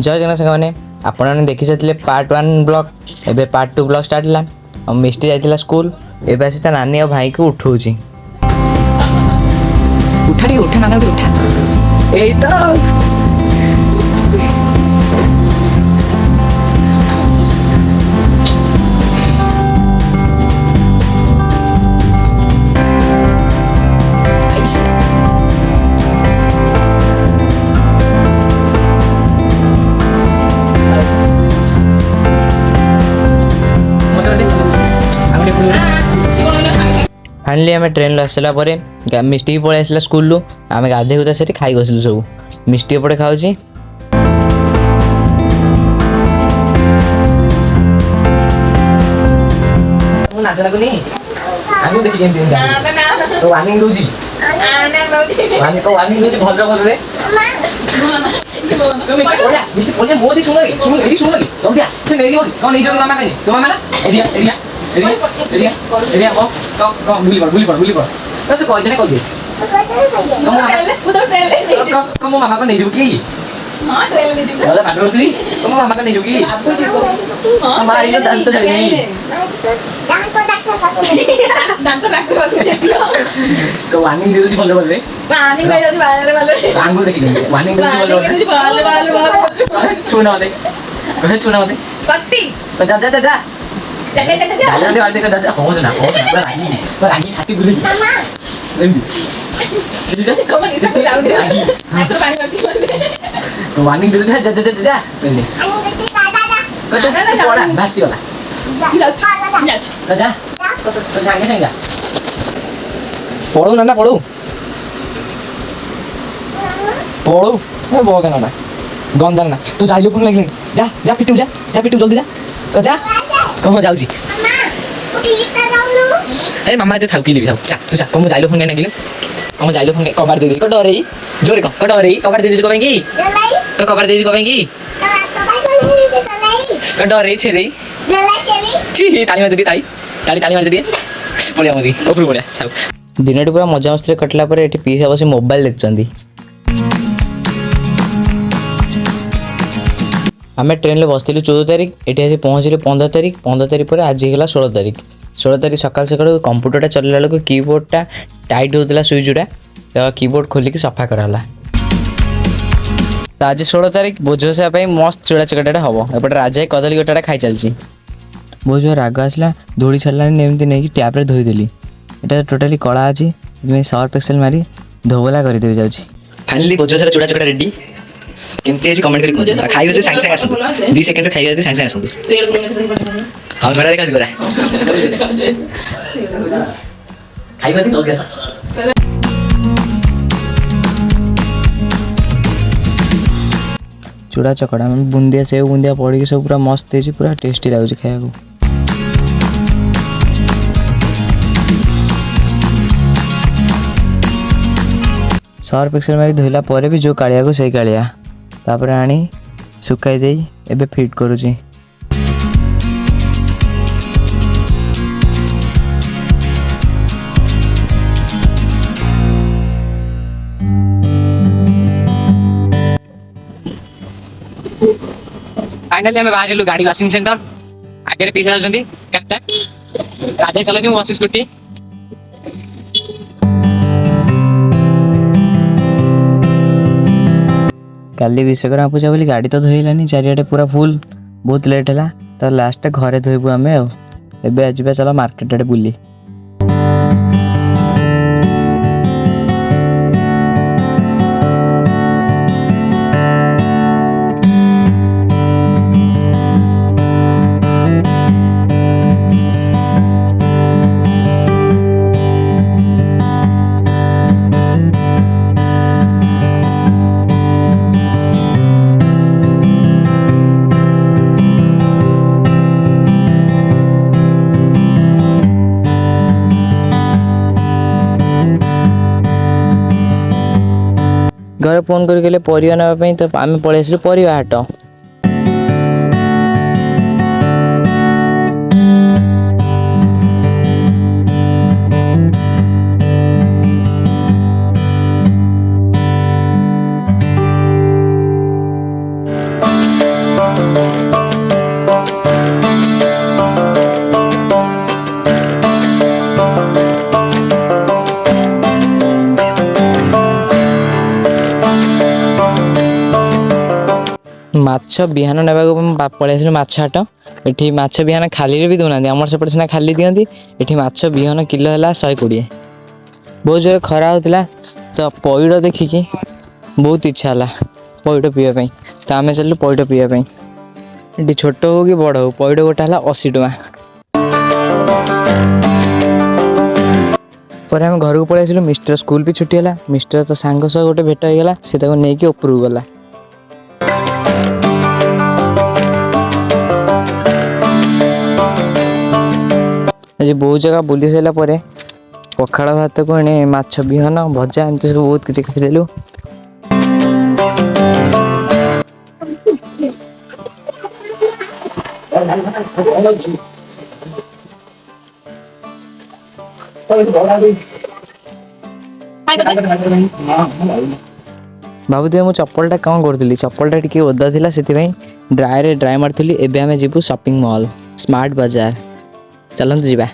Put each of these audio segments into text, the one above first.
जय जगन्नाथ साଙ୍ଗମାନେ ଆପଣମାନେ ଦେଖି ସାରିଥିଲେ ପାର୍ଟ 1 ବ୍ଲଗ୍। ଏବେ ପାର୍ଟ 2 ବ୍ଲଗ୍ ଷ୍ଟାର୍ଟ ହେଲା। ଆଉ ମିଷ୍ଟି ଯାଇଥିଲା ସ୍କୁଲ, ଏବେ ଆସି ତା ନାନୀ ଆଉ ଭାଇକୁ ଉଠଉଛି। ଉଠା ଟିକେ ଉଠା ନାନା ଟିକେ ଉଠା। ଏଇ ତ फाइनली आम ट्रेन आसला मिष्टी पलि आसला स्कूल आम गाधे गुधा से खाई बसिलु सब। मिष्टी एपटे खाऊँ नाच लगुनि मामा को नहीं जो कि मामा को नहीं जो कि हमारी दांत तो झड़ी नहीं तो वार्निंग दे दो जी बोल रे वार्निंग दे दो जी वार्निंग देखि वार्निंग दे दो जी बोल छूना दे कहे छूना दे पट्टी जा जा जा जा दे वाले का जा हो ना रागी छाती गुली मामा एमदी कम नहीं लाउड रागी तो पानी मत तो वार्निंग दे दो जा जा जा जा एमदी दादा ना बड़ा भासी वाला जा जा तो जाएंगे जाएंगे पढ़ो ना पढ़ो पढ़ो मैं बहुत ना ना गंदा ना तो जाइलो कौन लगे जा जा पिटू जल्दी जा जा कहाँ जाऊँ अरे मामा तो थाउ कि जा तू जा कम जाइलो फोन लगे कम जाइलो फोन कबाड़ दे कट डरे जोरे कट डरे कबाड़ दे कहें कि कबाड़ दे कहें कि डरे छे ताली मार दे ताली मार दे पड़िया मत ऊपर पड़िया दिन पूरा मजा मस्ती कटला पर ये पीस बस मोबाइल देखते। आम ट्रेन बसलु 14 तारिख ये आसी पहुँचलु 15 तारिख 15 तारिख पर आज है 16 तारिख 16 तारिख सकाल सकाल कंप्यूटर चलला बेलू कीबोर्डटा टाइट होता स्विचटा तो कीबोर्ड खोलिक सफा कराला। तो आज 16 तारिख भोज बसाई मस्त चूड़ा चकटा हम एपटे राजा कदली गोटा खाई चलती बहुत जो राग आसला धूली छाड़ा एमती नहीं टैप्रे धोईदेली यहाँ टोटाली कला अच्छी सर्फ एक्सेल मारी धोबला करदेवी जाऊँगी। फाइनली भोज बसार चूड़ा चकटा रेडी केमती अच्छी कमेंट कर खाइबे तो सांगे सांगे आसतु 2 सेकंड खाइबे तो सांगे सांगे आसतु हां मेरा देखा करा खाइबे तो जल्दी आस चूड़ा चकड़ा में बुंदिया सेव बुंदिया पड़ी सब पूरा मस्त है पूरा टेस्टी लगुच खाया सर्फ एक्सेल मारी धोला पर भी जो कालिया को से कालिया तापर आनी सुखाई दे एबे फिट करूची। फाइनली हमें बाहर गाड़ी वाशिंग सेंटर आगे पीछे जाऊँगी राधे चलो बस स्कूटी काली विश्वकर्मा पूजा बोली गाड़ी तो धोइलानी चारिआडे पूरा फुल बहुत लेट है तो लास्ट घरे धोबू आम एवं आज चलो मार्केट आड़े बुली। घर फोन करके परिवा नापी तो आम पलि आसलु परिवा हाट। ମାଛ ବିହନ ନେବାକୁ ପଳେଇ ଆସିଲୁ ମାଛ ହାଟ। ଏଠି ମାଛ ବିହନ ଖାଲିରେ ବି ଦେଉନାହାନ୍ତି, ଆମର ସେପଟେ ସିନା ଖାଲି ଦିଅନ୍ତି, ଏଠି ମାଛ ବିହନ କିଲୋ ହେଲା 120। ବହୁତ ଜୋରେ ଖରା ହେଉଥିଲା ତ ପଇଡ଼ ଦେଖିକି ବହୁତ ଇଚ୍ଛା ହେଲା ପଇଡ଼ ପିଇବା ପାଇଁ, ତ ଆମେ ଚାଲିଲୁ ପଇଡ଼ ପିଇବା ପାଇଁ। ଏଠି ଛୋଟ ହେଉ କି ବଡ଼ ହେଉ ପଇଡ଼ ଗୋଟେ ହେଲା 80 ଟଙ୍କା। ପରେ ଆମେ ଘରକୁ ପଳେଇ ଆସିଲୁ। ମିଷ୍ଟର ସ୍କୁଲ ବି ଛୁଟି ହେଲା। ମିଷ୍ଟର ତା ସାଙ୍ଗ ସହ ଗୋଟେ ଭେଟ ହେଇଗଲା, ସେ ତାକୁ ନେଇକି ଉପରକୁ ଗଲା। ଆଜି ବହୁତ ଜାଗା ବୁଲି ସାରିଲା ପରେ ପଖାଳ ଭାତକୁ ଏଣେ ମାଛ ବିହନ ଭଜା ଏମିତି ସବୁ ବହୁତ କିଛି ଖାଇଦେଲୁ। ଭାବୁଥିବେ ମୁଁ ଚପଲଟା କ'ଣ କରୁଥିଲି, ଚପଲଟା ଟିକେ ଓଦା ଥିଲା ସେଥିପାଇଁ ଡ୍ରାଏ ମାରୁଥିଲି। ଏବେ ଆମେ ଯିବୁ ସପିଂ ମଲ୍ ସ୍ମାର୍ଟ ବଜାର, ଚାଲନ୍ତୁ ଯିବା।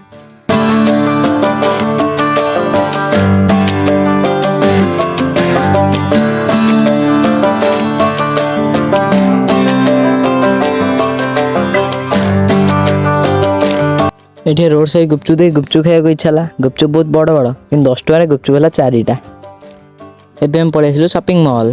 ଏଠି ରୋड ସାଇଡ୍ ଗୁପଚୁପ ଦେଇ ଗୁପଚୁପ ଖାଇବାକୁ ଇଚ୍ଛା ହେଲା। ଗୁପଚୁପ ବହୁତ ବଡ଼ ବଡ଼, କିନ୍ତୁ 10 ଟଙ୍କାରେ ଗୁପଚୁପ ହେଲା 4ଟା। ଏବେ ଆମେ ପଳେଇ ଆସିଲୁ ସପିଂ ମଲ୍।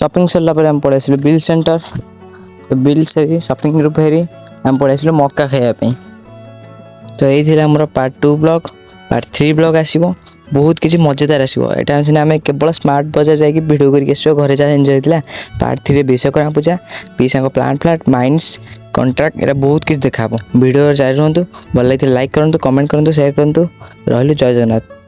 ସପିଂ ସରିଲା ପରେ ଆମେ ପଳେଇ ଆସିଲୁ ବିଲ୍ ସେଣ୍ଟର। ବିଲ୍ ସାରି ସପିଂରୁ ଫେରି ଆମେ ପଳେଇ ଆସିଲୁ ମକା ଖାଇବା ପାଇଁ। ତ ଏଇ ଥିଲା ଆମର ପାର୍ଟ 2 ବ୍ଲଗ୍। ପାର୍ଟ 3 ବ୍ଲଗ୍ ଆସିବ, ବହୁତ କିଛି ମଜାଦାର ଆସିବ। ଏଇଟା ସିନା ଆମେ କେବଳ ସ୍ମାର୍ଟ ବଜାର ଯାଇକି ଭିଡ଼ିଓ କରିକି ଆସିବ, ଘରେ ଯାହା ଏନ୍ଜୟ ହେଇଥିଲା। ପାର୍ଟ 3ରେ ବିଶ୍ୱକର୍ମା ପୂଜା, ପିସାଙ୍କ ପ୍ଲାଣ୍ଟ ମାଇନ୍ସ କଣ୍ଟ୍ରାକ୍ଟ, ଏଇଟା ବହୁତ କିଛି ଦେଖାହେବ। ଭିଡ଼ିଓ ଜାରି ରୁହନ୍ତୁ। ଭଲ ଲାଗିଥିଲେ ଲାଇକ୍ କରନ୍ତୁ, କମେଣ୍ଟ କରନ୍ତୁ, ସେୟାର କରନ୍ତୁ। ରହିଲୁ, ଜୟ ଜଗନ୍ନାଥ।